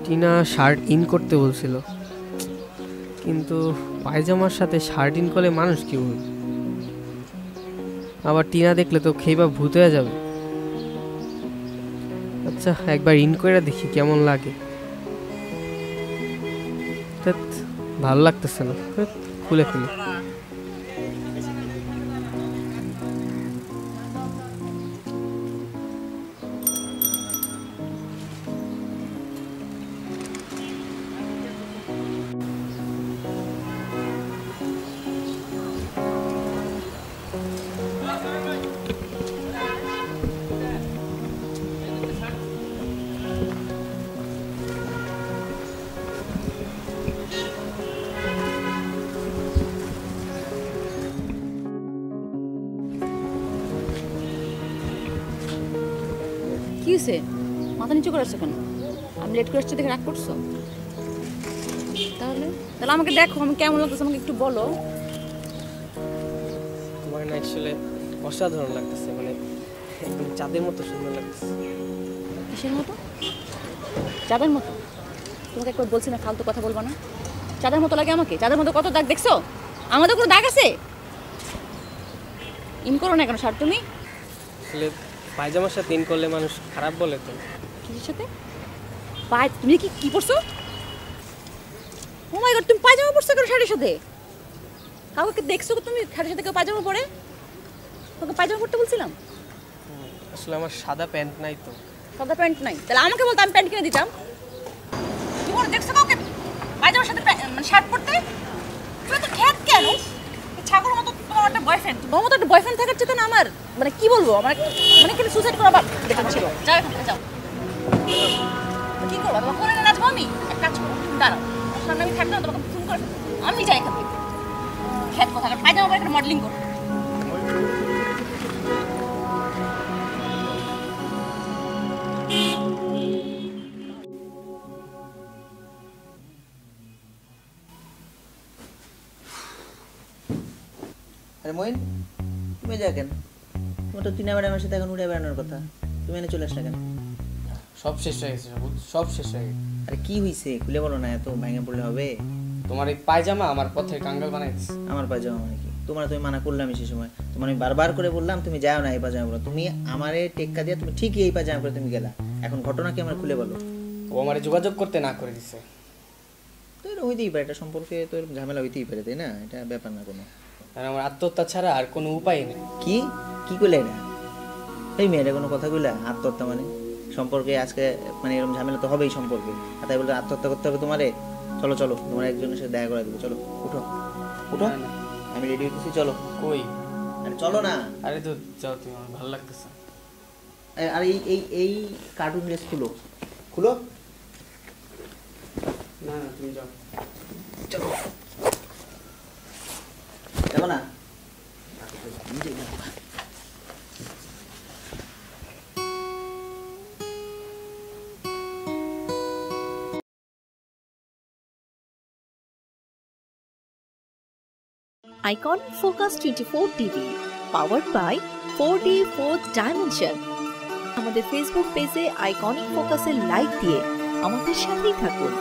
Tina shirt in করতে বলছিল, কিন্তু পায়জামার সাথে শার্ট ইন করলে মানুষ কি বলবে? আবার টিনা দেখলে তো খেইবা ভূত হয়ে যাবে। আচ্ছা, একবার ইন করে দেখি কেমন লাগে। ভালো লাগতেছে না, খুলে ফেলি। কি হয়েছে? মাথা নিচু করে আসছো কেন? আমি লেট করে আসছি দেখে রাগ করছো? তাহলে তাহলে আমাকে দেখো, আমি কেমন লাগতেছে আমাকে একটু বলো। তোমার না আসলে অসাধারণ লাগতেছে, মানে একদম চাঁদের মতো সুন্দর লাগতেছে। কিসের মতো? চাঁদের মতো? তোমাকে একবার বলছি না ফালতু কথা বলবো না। চাঁদের মতো লাগে আমাকে? চাঁদের মতো কত দাগ দেখছো? আমাদের কোনো দাগ আছে? ইন করো না কেন শার্ট তুমি? আসলে পায়জামার সাথে ইন করলে মানুষ খারাপ বলে তো। কিসের সাথে? তুমি কি পরছো? ও মাই গড, তুমি পায়জামা পরছো কেন শাড়ির সাথে? কাউকে দেখছো তুমি শাড়ির সাথে কেউ পায়জামা পরে? তোকে পায়জামা পরতে বলছিলাম। আসলে আমার সাদা প্যান্ট নাই তো। সাদা প্যান্ট নাই? তাহলে আমাকে বলতো, আমি প্যান্ট কিনে দিতাম। কি করে দেখছো কাউকে পায়জামার সাথে মানে শার্ট পরতে? তুমি তো খ্যাত কেন? ছাগলের মতো তোমার একটা বয়ফ্রেন্ড, তোমার মতো একটা বয়ফ্রেন্ড থাকার চেয়ে না আমার মানে কি বলবো, আমার মানে কি সুসাইড করা আবার দেখাচ্ছিল। যাও এখান থেকে যাও। কি করবো তোমার ফোনে নাচবো আমি? এক কাজ করবো, দাঁড়াও, সামনে আমি থাকলে তোমাকে ফোন করে আমি যাই এখান থেকে। খ্যাত কথা পায়জামা পরে একটা মডেলিং করো। আরে মইন, তুমি যা কেন? তোমার তো টিনা ম্যাডামের সাথে এখন উড়ে বেড়ানোর কথা, তুমি এনে চলে আসলে কেন? সব শেষ হয়ে গেছে, সব শেষ হয়ে গেছে। আরে কি হয়েছে খুলে বলো না, এত ভেঙে পড়লে হবে? তোমার এই পায়জামা আমার পথের কাঙ্গাল বানাই দিচ্ছে। আমার পায়জামা মানে কি? তোমার তুমি মানা করলাম সে সময়, তোমার আমি বারবার করে বললাম তুমি যাও না এই পায়জামা পরে, তুমি আমারে টেক্কা দিয়ে তুমি ঠিকই এই পায়জামা পরে তুমি গেলা। এখন ঘটনা কি আমার খুলে বলো। ও আমারে যোগাযোগ করতে না করে দিছে। তো এটা হইতেই পারে, এটা সম্পর্কে তো ঝামেলা হইতেই পারে, তাই না? এটা ব্যাপার না কোনো। আর আমার আত্মহত্যা ছাড়া আর কোনো উপায় নেই। কি কি কইলে এটা? এই মেয়েটা কোনো কথা কইলা? আত্মহত্যা মানে সম্পর্কে আজকে মানে এরকম ঝামেলা তো হবেই সম্পর্কে, আর তাই বলে আত্মহত্যা করতে হবে তোমারে? চলো চলো, তোমার একজনের সাথে দেখা করে দেবো, চলো উঠো উঠো, আমি রেডি হইতেছি, চলো। কই? আরে চলো না। আরে তো যাও, তুমি, আমার ভালো লাগতেছে। আর এই এই এই কার্টুন ড্রেস খুলো, খুলো। না না, তুমি যাও। চলো, যাবো না? Iconic Focus 24 TV, powered by 4D Fourth Dimension. আমাদের ফেসবুক পেজে আইকনিক ফোকাসের লাইক দিয়ে আমাদের সাথেই থাকুন।